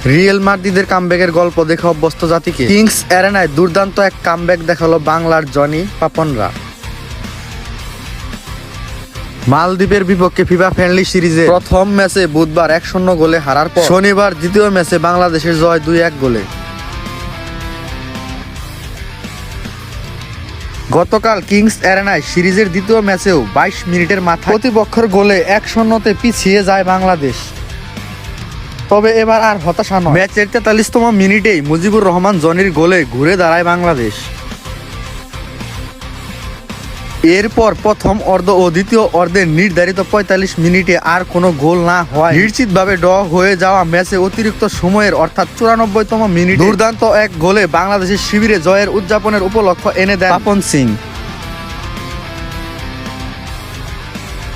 Real মাদ্রিদের কামব্যাকের গল্প দেখে অভ্যস্ত জাতিকে কিংস অ্যারেনায় দুর্দান্ত এক কামব্যাক দেখালো বাংলার জনি পাপনরা। মালদ্বীপের বিপক্ষে ফিফা ফ্রেন্ডলি সিরিজে প্রথম ম্যাচে বুধবার 1-0 গোলে হারার পর শনিবার দ্বিতীয় ম্যাচে বাংলাদেশের জয় 2-1 গোলে। গতকাল কিংস অ্যারেনায় সিরিজের দ্বিতীয় ম্যাচেও 22 মিনিটের মাথায় প্রতিপক্ষের গোলে 1-0 পিছিয়ে যায় বাংলাদেশ। তবে এবার আর হতাশা নয়, ম্যাচের 43তম মিনিটেই মুজিবুর রহমান জনির গোলে ঘুরে দাঁড়ায় বাংলাদেশ। এরপর প্রথম অর্ধ ও দ্বিতীয় অর্ধের নির্ধারিত 45 মিনিটে আর কোনো গোল না হয় নিশ্চিতভাবে ড্র হয়ে যাওয়া ম্যাচে অতিরিক্ত সময়ের অর্থাৎ 94তম মিনিটে দুর্দান্ত এক গোলে বাংলাদেশের শিবিরে জয়ের উদযাপনের উপলক্ষ এনে দেন পাপন সিং।